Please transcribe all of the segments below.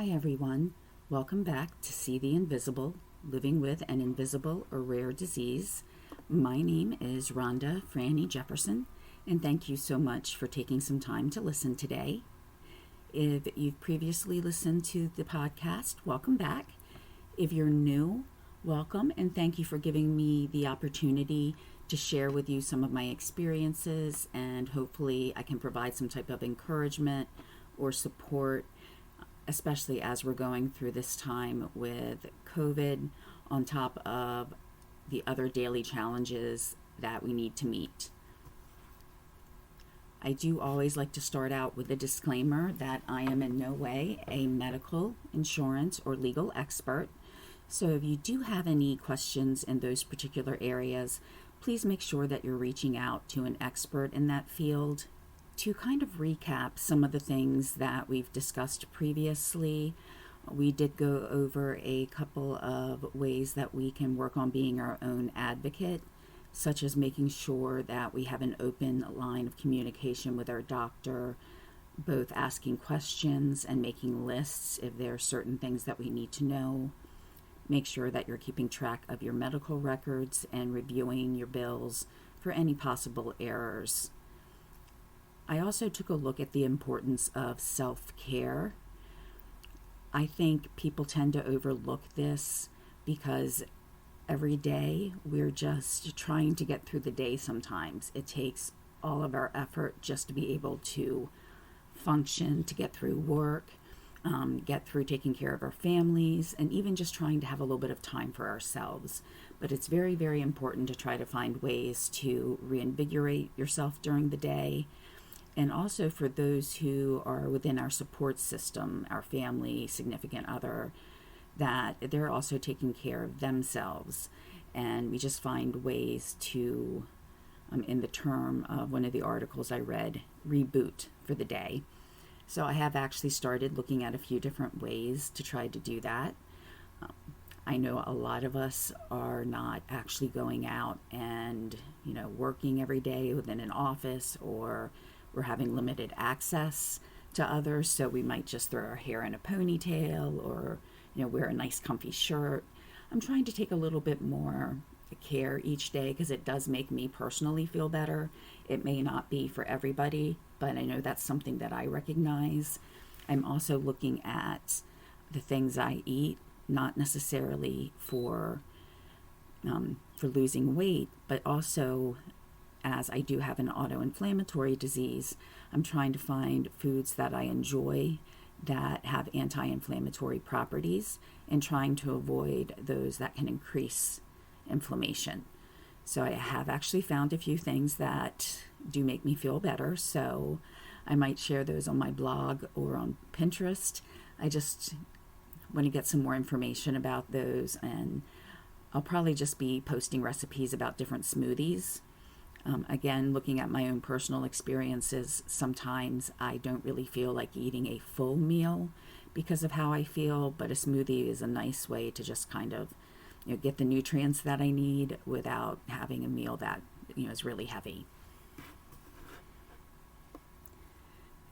Hi everyone, welcome back to See the Invisible, Living with an Invisible or Rare Disease. My name is Rhonda Franny Jefferson, and thank you so much for taking some time to listen today. If you've previously listened to the podcast, welcome back. If you're new, welcome, and thank you for giving me the opportunity to share with you some of my experiences, and hopefully I can provide some type of encouragement or support, especially as we're going through this time with COVID on top of the other daily challenges that we need to meet. I do always like to start out with a disclaimer that I am in no way a medical, insurance, or legal expert. So if you do have any questions in those particular areas, please make sure that you're reaching out to an expert in that field. To kind of recap some of the things that we've discussed previously, we did go over a couple of ways that we can work on being our own advocate, such as making sure that we have an open line of communication with our doctor, both asking questions and making lists if there are certain things that we need to know. Make sure that you're keeping track of your medical records and reviewing your bills for any possible errors. I also took a look at the importance of self-care. I think people tend to overlook this because every day we're just trying to get through the day sometimes. It takes all of our effort just to be able to function, to get through work, get through taking care of our families, and even just trying to have a little bit of time for ourselves. But it's very, very important to try to find ways to reinvigorate yourself during the day. And also for those who are within our support system, our family, significant other, that they're also taking care of themselves. And we just find ways to, in the term of one of the articles I read, reboot for the day. So I have actually started looking at a few different ways to try to do that. I know a lot of us are not actually going out and, working every day within an office, or we're having limited access to others, so we might just throw our hair in a ponytail or, wear a nice comfy shirt. I'm trying to take a little bit more care each day because it does make me personally feel better. It may not be for everybody, but I know that's something that I recognize. I'm also looking at the things I eat, not necessarily for losing weight, but also as I do have an autoinflammatory disease, I'm trying to find foods that I enjoy that have anti-inflammatory properties and trying to avoid those that can increase inflammation. So I have actually found a few things that do make me feel better, so I might share those on my blog or on Pinterest. I just want to get some more information about those, and I'll probably just be posting recipes about different smoothies. Again, looking at my own personal experiences, sometimes I don't really feel like eating a full meal because of how I feel, but a smoothie is a nice way to just kind of get the nutrients that I need without having a meal that is really heavy.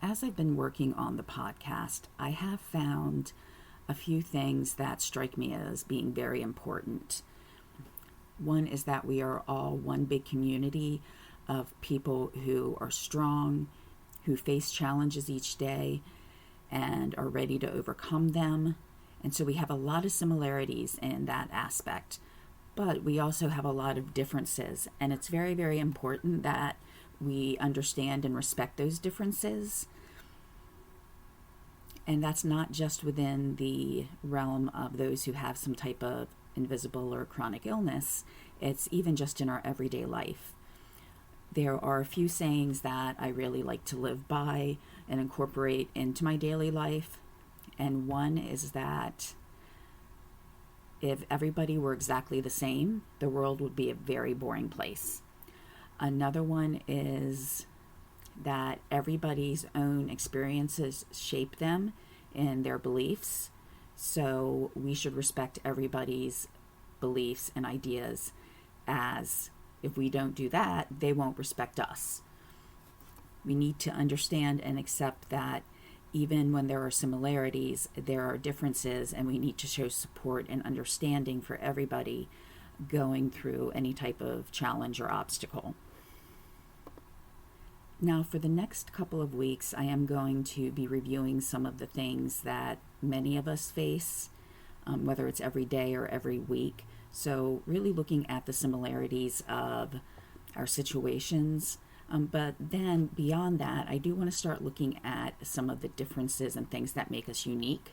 As I've been working on the podcast, I have found a few things that strike me as being very important. One is that we are all one big community of people who are strong, who face challenges each day and are ready to overcome them. And so we have a lot of similarities in that aspect, but we also have a lot of differences. And it's very, very important that we understand and respect those differences. And that's not just within the realm of those who have some type of invisible or chronic illness. It's even just in our everyday life. There are a few sayings that I really like to live by and incorporate into my daily life. And one is that if everybody were exactly the same, the world would be a very boring place. Another one is that everybody's own experiences shape them in their beliefs. So we should respect everybody's beliefs and ideas, as if we don't do that, they won't respect us. We need to understand and accept that even when there are similarities, there are differences, and we need to show support and understanding for everybody going through any type of challenge or obstacle. Now, for the next couple of weeks, I am going to be reviewing some of the things that many of us face, whether it's every day or every week. So really looking at the similarities of our situations. But then beyond that, I do want to start looking at some of the differences and things that make us unique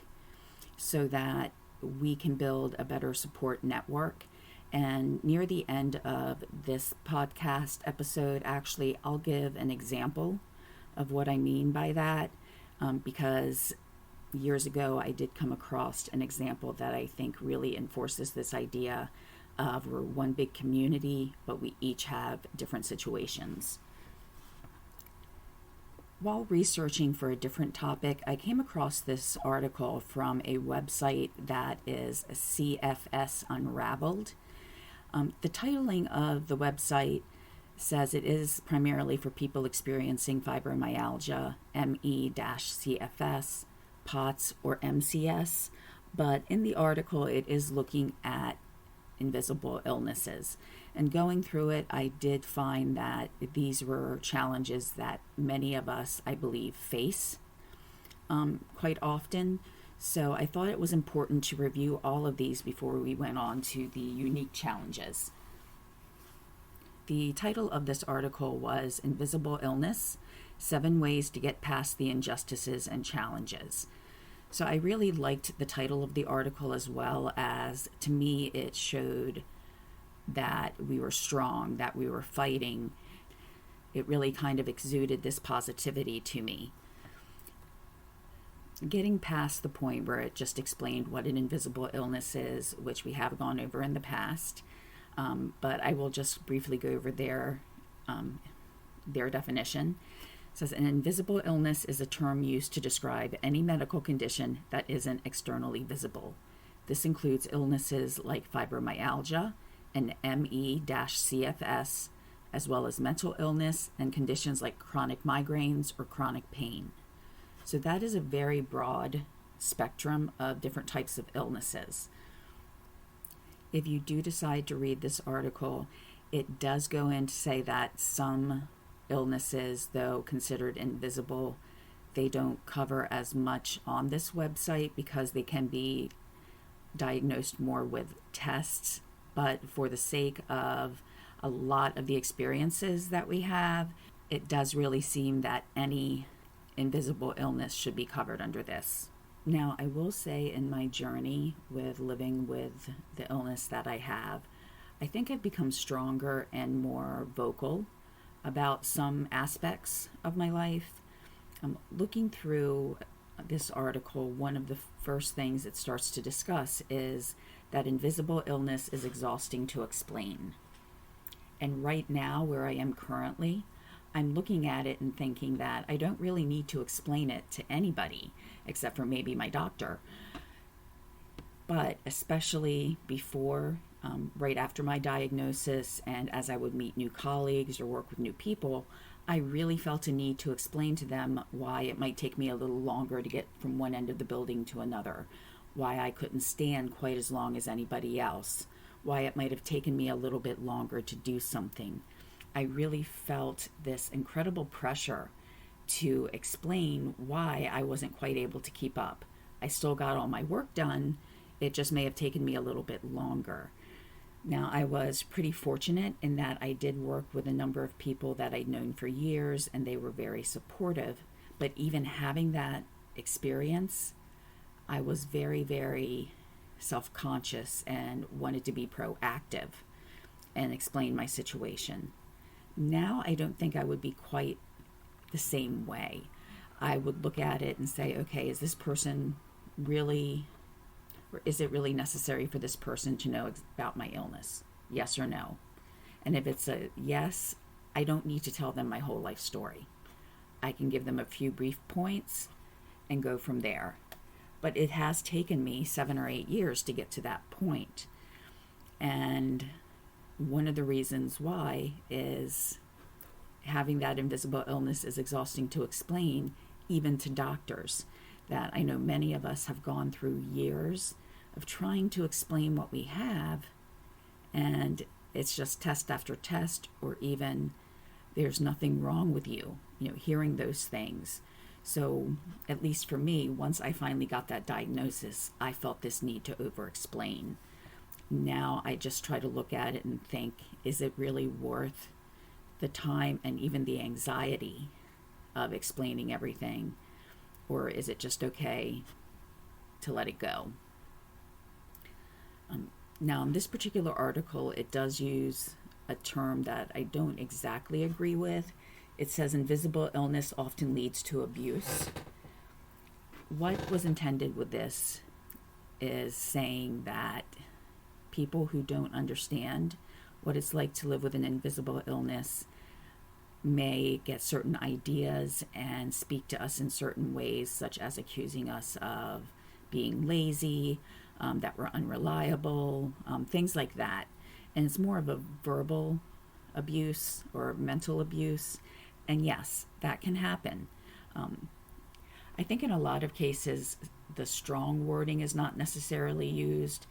so that we can build a better support network. And near the end of this podcast episode, actually, I'll give an example of what I mean by that, because years ago I did come across an example that I think really enforces this idea of we're one big community, but we each have different situations. While researching for a different topic, I came across this article from a website that is CFS Unraveled. The titling of the website says it is primarily for people experiencing fibromyalgia, ME-CFS, POTS, or MCS, but in the article it is looking at invisible illnesses. And going through it, I did find that these were challenges that many of us, I believe, face quite often. So I thought it was important to review all of these before we went on to the unique challenges. The title of this article was Invisible Illness: 7 Ways to Get Past the Injustices and Challenges. So I really liked the title of the article, as well as, to me, it showed that we were strong, that we were fighting. It really kind of exuded this positivity to me. Getting past the point where it just explained what an invisible illness is, which we have gone over in the past, but I will just briefly go over their definition. It says, an invisible illness is a term used to describe any medical condition that isn't externally visible. This includes illnesses like fibromyalgia and ME-CFS, as well as mental illness and conditions like chronic migraines or chronic pain. So that is a very broad spectrum of different types of illnesses. If you do decide to read this article, it does go in to say that some illnesses, though considered invisible, they don't cover as much on this website because they can be diagnosed more with tests. But for the sake of a lot of the experiences that we have, it does really seem that any invisible illness should be covered under this. Now, I will say in my journey with living with the illness that I have, I think I've become stronger and more vocal about some aspects of my life. Looking through this article, one of the first things it starts to discuss is that invisible illness is exhausting to explain. And right now, where I am currently, I'm looking at it and thinking that I don't really need to explain it to anybody except for maybe my doctor. But especially before, right after my diagnosis, and as I would meet new colleagues or work with new people, I really felt a need to explain to them why it might take me a little longer to get from one end of the building to another, why I couldn't stand quite as long as anybody else, why it might have taken me a little bit longer to do something. I really felt this incredible pressure to explain why I wasn't quite able to keep up. I still got all my work done. It just may have taken me a little bit longer. Now, I was pretty fortunate in that I did work with a number of people that I'd known for years, and they were very supportive. But even having that experience, I was very, very self-conscious and wanted to be proactive and explain my situation. Now, I don't think I would be quite the same way. I would look at it and say, okay, is this person really, or is it really necessary for this person to know about my illness? Yes or no? And if it's a yes, I don't need to tell them my whole life story. I can give them a few brief points and go from there. But it has taken me 7 or 8 years to get to that point. And one of the reasons why is having that invisible illness is exhausting to explain even to doctors, that I know many of us have gone through years of trying to explain what we have, and it's just test after test, or even there's nothing wrong with you, hearing those things. So at least for me, once I finally got that diagnosis, I felt this need to over-explain. Now I just try to look at it and think, is it really worth the time and even the anxiety of explaining everything? Or is it just okay to let it go? Now, in this particular article, it does use a term that I don't exactly agree with. It says invisible illness often leads to abuse. What was intended with this is saying that people who don't understand what it's like to live with an invisible illness may get certain ideas and speak to us in certain ways, such as accusing us of being lazy, that we're unreliable, things like that. And it's more of a verbal abuse or mental abuse. And yes, that can happen. I think in a lot of cases, the strong wording is not necessarily used.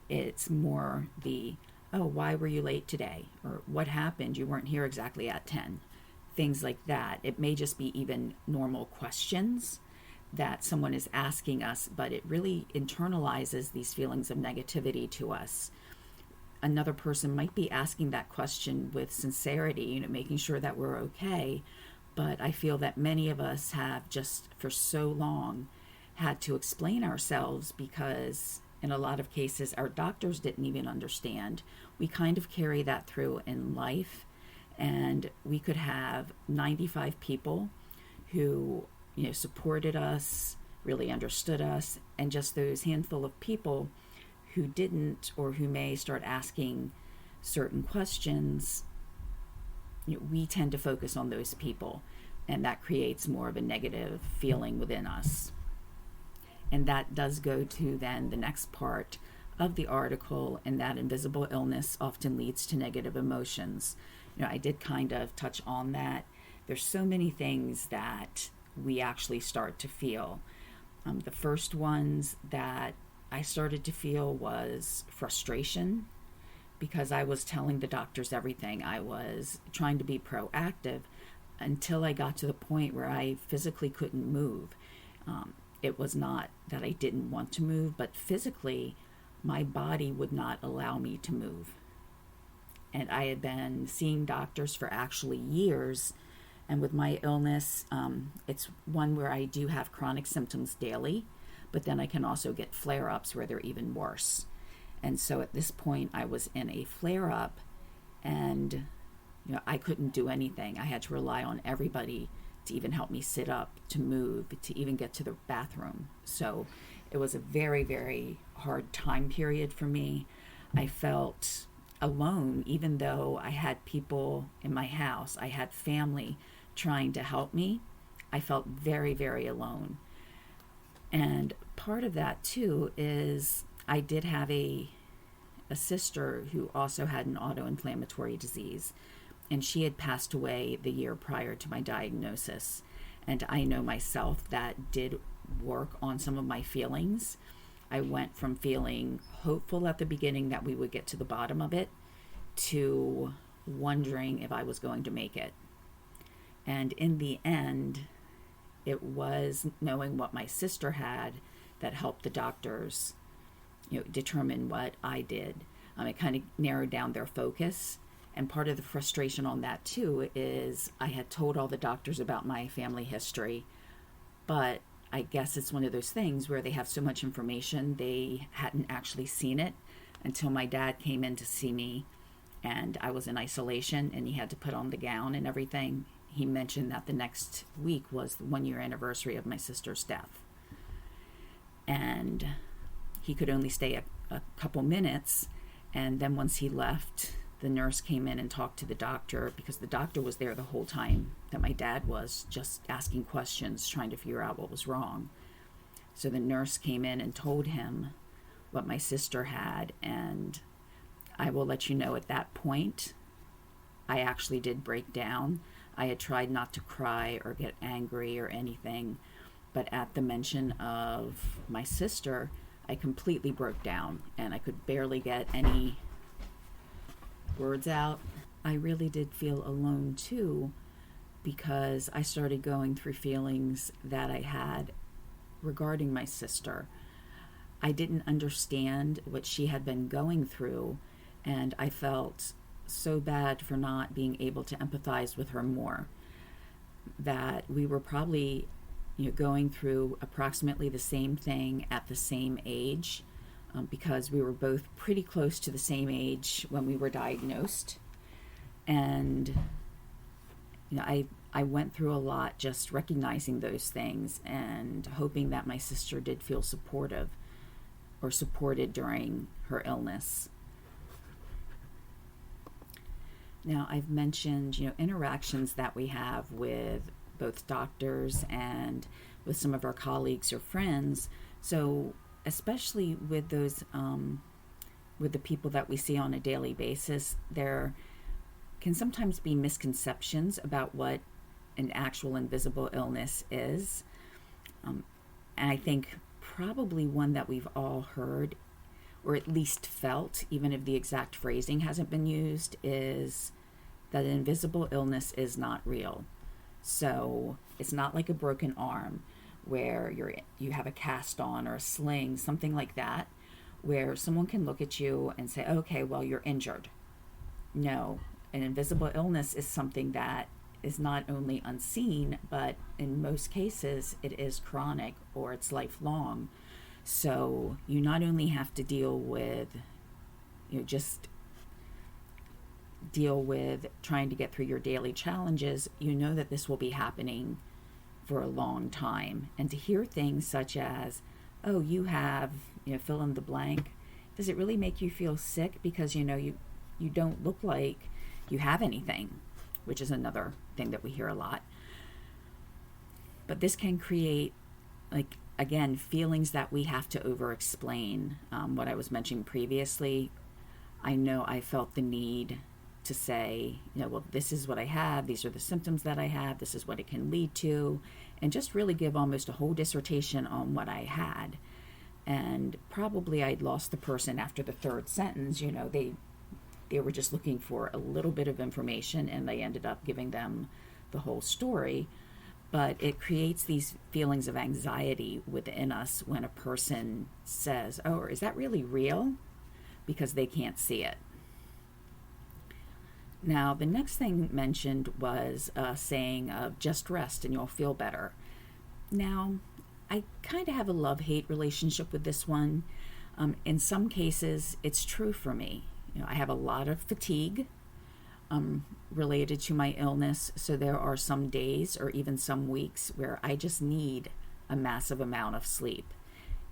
It's more the, oh, why were you late today? Or what happened? You weren't here exactly at 10. Things like that. It may just be even normal questions that someone is asking us, but it really internalizes these feelings of negativity to us. Another person might be asking that question with sincerity, making sure that we're okay. But I feel that many of us have just for so long had to explain ourselves because in a lot of cases our doctors didn't even understand. We kind of carry that through in life, and we could have 95 people who supported us, really understood us, and just those handful of people who didn't, or who may start asking certain questions, we tend to focus on those people, and that creates more of a negative feeling within us. And that does go to then the next part of the article, and that invisible illness often leads to negative emotions. I did kind of touch on that. There's so many things that we actually start to feel. The first ones that I started to feel was frustration, because I was telling the doctors everything. I was trying to be proactive until I got to the point where I physically couldn't move. It was not that I didn't want to move, but physically my body would not allow me to move. And I had been seeing doctors for actually years. And with my illness, it's one where I do have chronic symptoms daily, but then I can also get flare-ups where they're even worse. And so at this point, I was in a flare-up, and I couldn't do anything. I had to rely on everybody to even help me sit up, to move, to even get to the bathroom. So it was a very, very hard time period for me. I felt alone, even though I had people in my house. I had family trying to help me. I felt very, very alone. And part of that too is I did have a sister who also had an autoinflammatory disease, and she had passed away the year prior to my diagnosis. And I know myself that did work on some of my feelings. I went from feeling hopeful at the beginning that we would get to the bottom of it to wondering if I was going to make it. And in the end, it was knowing what my sister had that helped the doctors, determine what I did. It kind of narrowed down their focus. And part of the frustration on that too is I had told all the doctors about my family history, but I guess it's one of those things where they have so much information, they hadn't actually seen it until my dad came in to see me, and I was in isolation and he had to put on the gown and everything. He mentioned that the next week was the 1-year anniversary of my sister's death. And he could only stay a couple minutes. And then once he left, the nurse came in and talked to the doctor, because the doctor was there the whole time that my dad was, just asking questions, trying to figure out what was wrong. So the nurse came in and told him what my sister had. And I will let you know, at that point, I actually did break down. I had tried not to cry or get angry or anything, but at the mention of my sister, I completely broke down and I could barely get any words out. I really did feel alone too, because I started going through feelings that I had regarding my sister. I didn't understand what she had been going through, and I felt so bad for not being able to empathize with her more. That we were probably, going through approximately the same thing at the same age, because we were both pretty close to the same age when we were diagnosed. And I went through a lot just recognizing those things and hoping that my sister did feel supportive or supported during her illness. Now, I've mentioned, interactions that we have with both doctors and with some of our colleagues or friends. So, especially with those, with the people that we see on a daily basis, there can sometimes be misconceptions about what an actual invisible illness is. And I think probably one that we've all heard, or at least felt, even if the exact phrasing hasn't been used, is that an invisible illness is not real. So it's not like a broken arm where you have a cast on or a sling, something like that, where someone can look at you and say, okay, well, you're injured. No, an invisible illness is something that is not only unseen, but in most cases it is chronic or it's lifelong. So you not only have to deal with, just deal with trying to get through your daily challenges, that this will be happening for a long time. And to hear things such as, oh, you have, fill in the blank, does it really make you feel sick because, you don't look like you have anything, which is another thing that we hear a lot. But this can create, again, feelings that we have to over-explain. What I was mentioning previously, I know I felt the need to say, well, this is what I have, these are the symptoms that I have, this is what it can lead to, and just really give almost a whole dissertation on what I had. And probably I'd lost the person after the third sentence. They were just looking for a little bit of information, and they ended up giving them the whole story. But it creates these feelings of anxiety within us when a person says, oh, is that really real? Because they can't see it. Now, the next thing mentioned was a saying of just rest and you'll feel better. Now, I kind of have a love-hate relationship with this one. In some cases, it's true for me. I have a lot of fatigue related to my illness, so there are some days or even some weeks where I just need a massive amount of sleep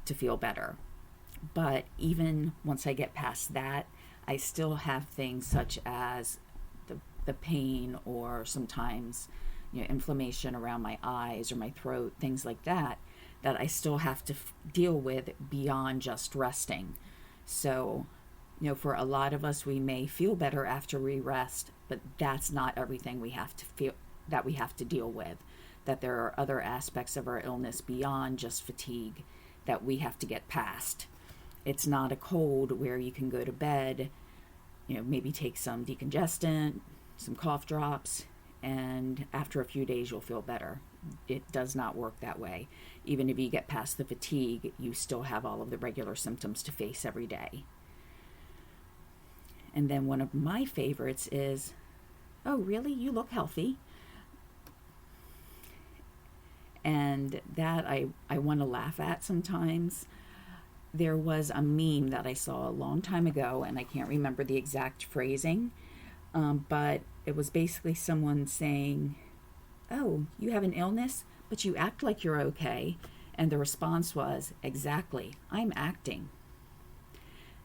to feel better. But even once I get past that, I still have things such as the pain, or sometimes inflammation around my eyes or my throat, things like that I still have to deal with beyond just resting. So for a lot of us, we may feel better after we rest, but that's not everything we have to deal with. That there are other aspects of our illness beyond just fatigue that we have to get past. It's not a cold where you can go to bed, maybe take some decongestant, some cough drops, and after a few days you'll feel better. It does not work that way. Even if you get past the fatigue, you still have all of the regular symptoms to face every day. And then one of my favorites is, oh, really? You look healthy. And that I want to laugh at sometimes. There was a meme that I saw a long time ago, and I can't remember the exact phrasing, but it was basically someone saying, oh, you have an illness, but you act like you're okay. And the response was, exactly, I'm acting.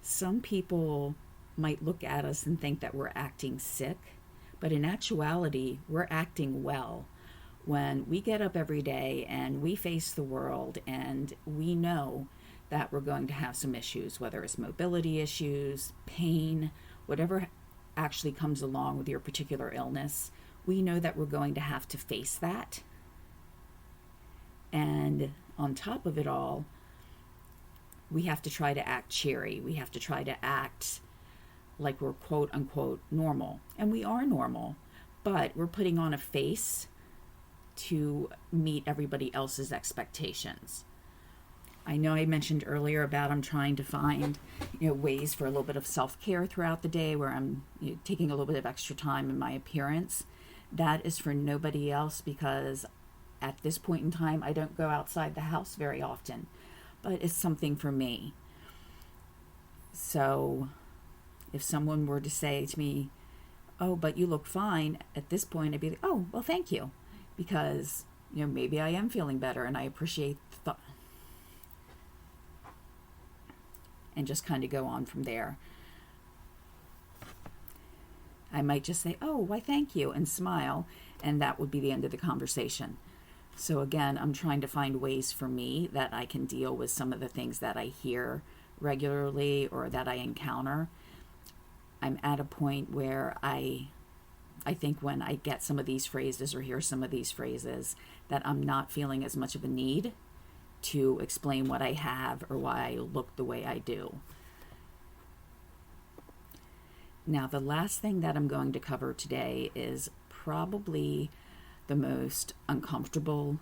Some people might look at us and think that we're acting sick, but in actuality, we're acting well. When we get up every day and we face the world and we know that we're going to have some issues, whether it's mobility issues, pain, whatever actually comes along with your particular illness, we know that we're going to have to face that. And on top of it all, we have to try to act cheery. We have to try to act like we're quote unquote normal. And we are normal, but we're putting on a face to meet everybody else's expectations. I know I mentioned earlier about I'm trying to find, ways for a little bit of self-care throughout the day where I'm taking a little bit of extra time in my appearance. That is for nobody else, because at this point in time, I don't go outside the house very often, but it's something for me. So if someone were to say to me, "Oh, but you look fine," at this point, I'd be like, "Oh, well, thank you," because, maybe I am feeling better and I appreciate the thought. And just kind of go on from there. I might just say, "Oh, why thank you," and smile, and that would be the end of the conversation. So again, I'm trying to find ways for me that I can deal with some of the things that I hear regularly or that I encounter. I'm at a point where I think when I get some of these phrases or hear some of these phrases, that I'm not feeling as much of a need to explain what I have or why I look the way I do. Now, the last thing that I'm going to cover today is probably the most uncomfortable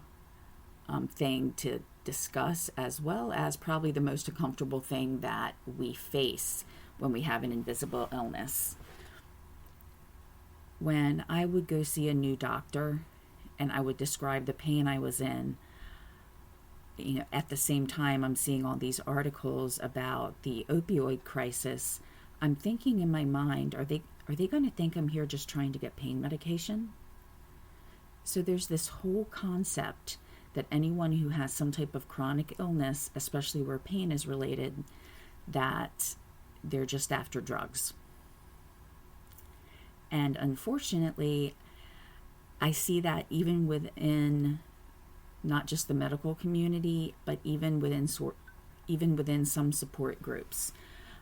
thing to discuss, as well as probably the most uncomfortable thing that we face when we have an invisible illness. When I would go see a new doctor and I would describe the pain I was in, at the same time I'm seeing all these articles about the opioid crisis, I'm thinking in my mind, are they going to think I'm here just trying to get pain medication? So there's this whole concept that anyone who has some type of chronic illness, especially where pain is related, that they're just after drugs. And unfortunately, I see that even within not just the medical community, but even within some support groups.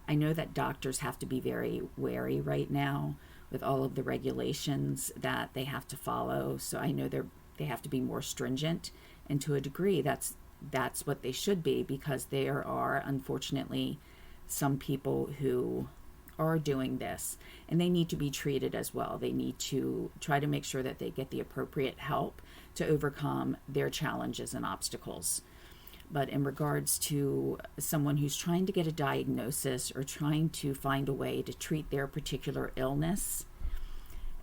I know that doctors have to be very wary right now with all of the regulations that they have to follow. So I know they have to be more stringent, and to a degree that's what they should be, because there are unfortunately some people who are doing this, and they need to be treated as well. They need to try to make sure that they get the appropriate help to overcome their challenges and obstacles. But in regards to someone who's trying to get a diagnosis or trying to find a way to treat their particular illness,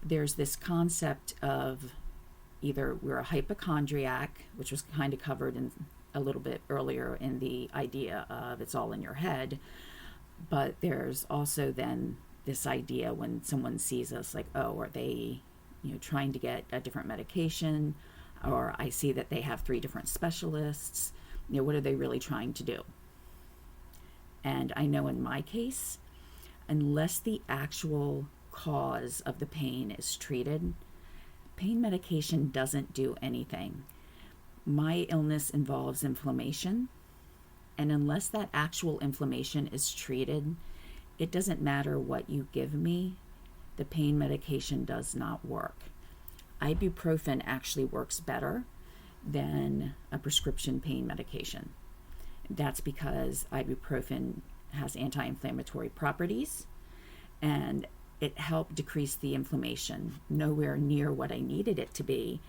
there's this concept of either we're a hypochondriac, which was kind of covered in a little bit earlier in the idea of it's all in your head. But there's also then this idea when someone sees us like, oh, are they, trying to get a different medication? Or I see that they have 3 different specialists. What are they really trying to do? And I know in my case, unless the actual cause of the pain is treated, pain medication doesn't do anything. My illness involves inflammation. And unless that actual inflammation is treated, it doesn't matter what you give me, the pain medication does not work. Ibuprofen actually works better than a prescription pain medication. That's because ibuprofen has anti-inflammatory properties, and it helped decrease the inflammation. Nowhere near what I needed it to be,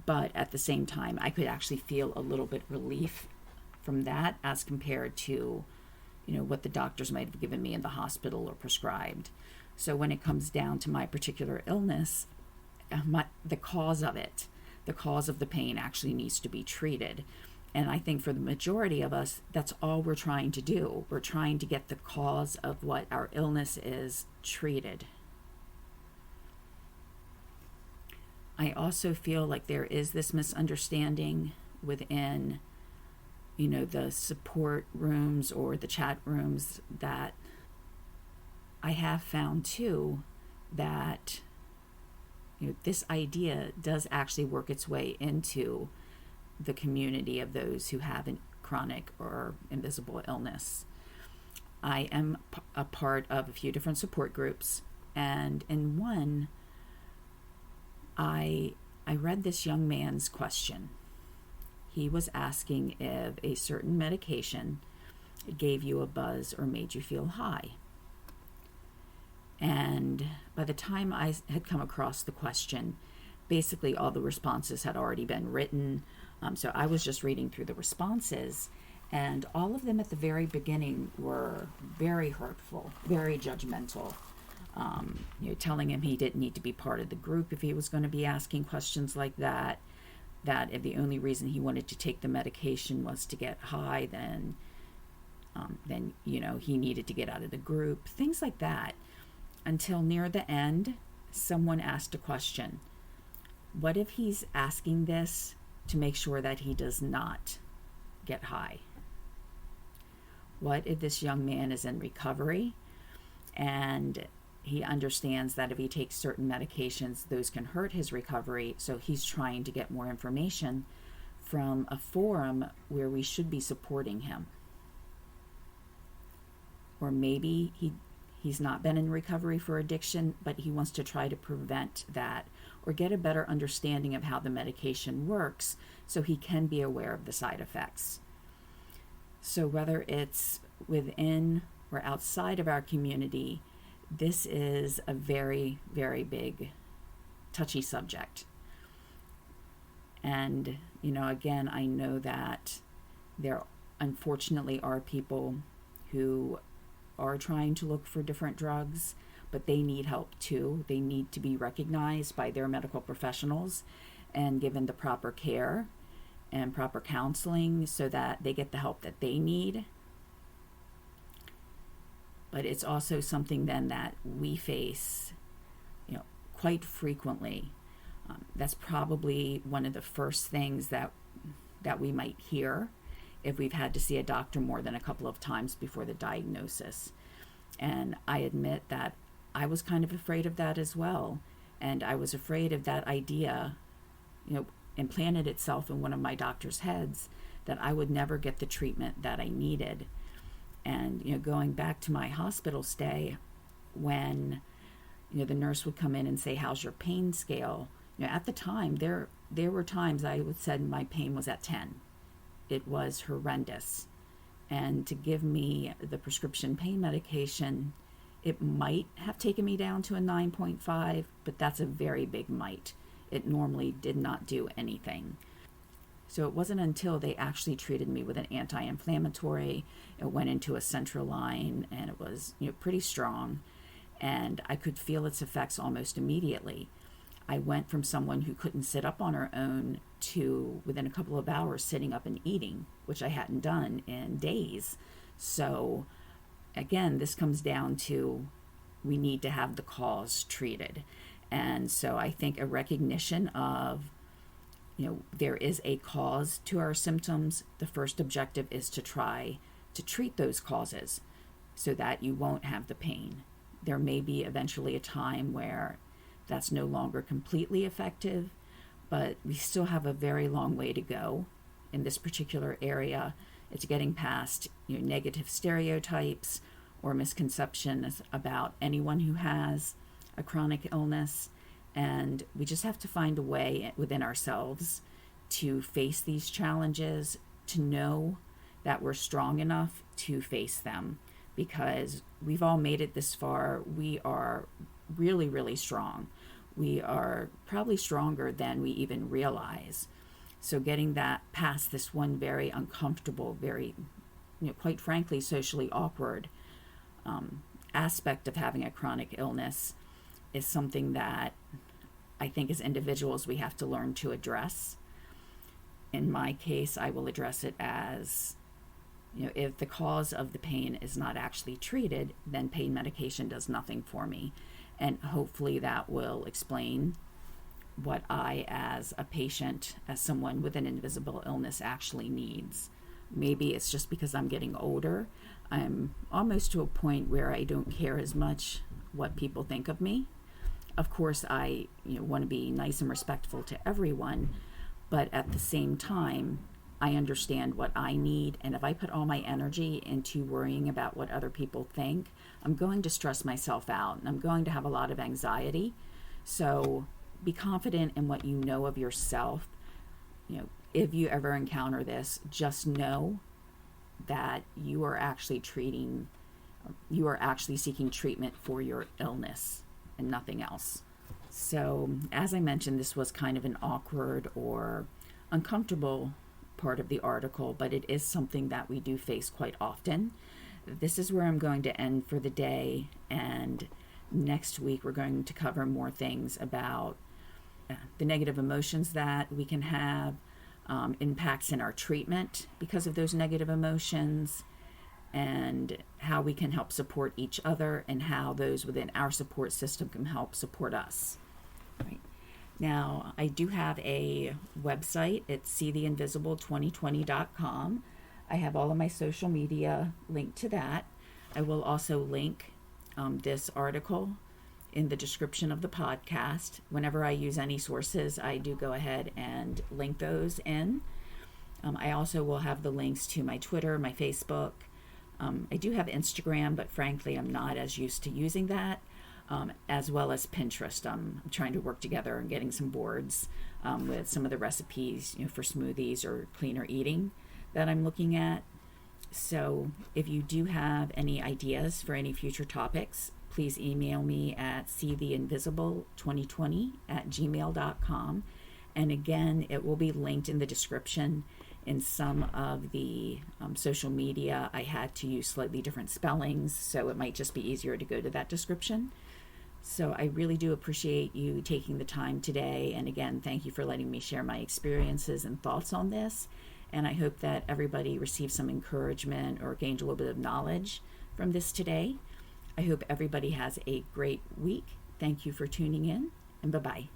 but at the same time, I could actually feel a little bit relief from that as compared to, what the doctors might have given me in the hospital or prescribed. So when it comes down to my particular illness, the cause of the pain actually needs to be treated. And I think for the majority of us, that's all we're trying to do. We're trying to get the cause of what our illness is treated. I also feel like there is this misunderstanding within, the support rooms or the chat rooms that I have found too, that, this idea does actually work its way into the community of those who have a chronic or invisible illness. I am a part of a few different support groups, and in one, I read this young man's question. He was asking if a certain medication gave you a buzz or made you feel high. And by the time I had come across the question, basically all the responses had already been written. So I was just reading through the responses, and all of them at the very beginning were very hurtful, very judgmental. Telling him he didn't need to be part of the group if he was going to be asking questions like that. That if the only reason he wanted to take the medication was to get high, then he needed to get out of the group. Things like that. Until near the end, someone asked a question. What if he's asking this to make sure that he does not get high? What if this young man is in recovery and he understands that if he takes certain medications, those can hurt his recovery, so he's trying to get more information from a forum where we should be supporting him? Or maybe he's not been in recovery for addiction, but he wants to try to prevent that or get a better understanding of how the medication works so he can be aware of the side effects. So whether it's within or outside of our community, this is a very, very big, touchy subject. And, again, I know that there unfortunately are people who are trying to look for different drugs, but they need help too. They need to be recognized by their medical professionals and given the proper care and proper counseling so that they get the help that they need. But it's also something then that we face, quite frequently. That's probably one of the first things that we might hear if we've had to see a doctor more than a couple of times before the diagnosis. And I admit that I was kind of afraid of that as well. And I was afraid of that idea, implanted itself in one of my doctor's heads, that I would never get the treatment that I needed. And, going back to my hospital stay, when, the nurse would come in and say, "How's your pain scale?" At the time, there were times I would said my pain was at 10. It was horrendous. And to give me the prescription pain medication, it might have taken me down to a 9.5, but that's a very big might. It normally did not do anything. So it wasn't until they actually treated me with an anti-inflammatory, it went into a central line, and it was pretty strong, and I could feel its effects almost immediately. I went from someone who couldn't sit up on her own to, within a couple of hours, sitting up and eating, which I hadn't done in days. So again, this comes down to we need to have the cause treated. And so I think a recognition of there is a cause to our symptoms. The first objective is to try to treat those causes so that you won't have the pain. There may be eventually a time where that's no longer completely effective, but we still have a very long way to go in this particular area. It's getting past negative stereotypes or misconceptions about anyone who has a chronic illness. And we just have to find a way within ourselves to face these challenges, to know that we're strong enough to face them, because we've all made it this far. We are really, really strong. We are probably stronger than we even realize. So getting that past this one very uncomfortable, very, quite frankly, socially awkward aspect of having a chronic illness is something that I think as individuals we have to learn to address. In my case, I will address it as, if the cause of the pain is not actually treated, then pain medication does nothing for me. And hopefully that will explain what I, as a patient, as someone with an invisible illness, actually needs. Maybe it's just because I'm getting older. I'm almost to a point where I don't care as much what people think of me. Of course, I want to be nice and respectful to everyone, but at the same time, I understand what I need, and if I put all my energy into worrying about what other people think, I'm going to stress myself out, and I'm going to have a lot of anxiety. So be confident in what you know of yourself. If you ever encounter this, just know that you are actually seeking treatment for your illness and nothing else. So, as I mentioned, this was kind of an awkward or uncomfortable part of the article, but it is something that we do face quite often. This is where I'm going to end for the day, and next week we're going to cover more things about the negative emotions that we can have, impacts in our treatment because of those negative emotions, and how we can help support each other and how those within our support system can help support us. Right. Now, I do have a website. It's seetheinvisible2020.com. I have all of my social media linked to that. I will also link this article in the description of the podcast. Whenever I use any sources, I do go ahead and link those in. I also will have the links to my Twitter, my Facebook. I do have Instagram, but frankly, I'm not as used to using that, as well as Pinterest. I'm trying to work together and getting some boards with some of the recipes, for smoothies or cleaner eating that I'm looking at. So if you do have any ideas for any future topics, please email me at seetheinvisible2020@gmail.com. And again, it will be linked in the description. In some of the social media, I had to use slightly different spellings, so it might just be easier to go to that description. So I really do appreciate you taking the time today. And again, thank you for letting me share my experiences and thoughts on this. And I hope that everybody received some encouragement or gained a little bit of knowledge from this today. I hope everybody has a great week. Thank you for tuning in, and bye-bye.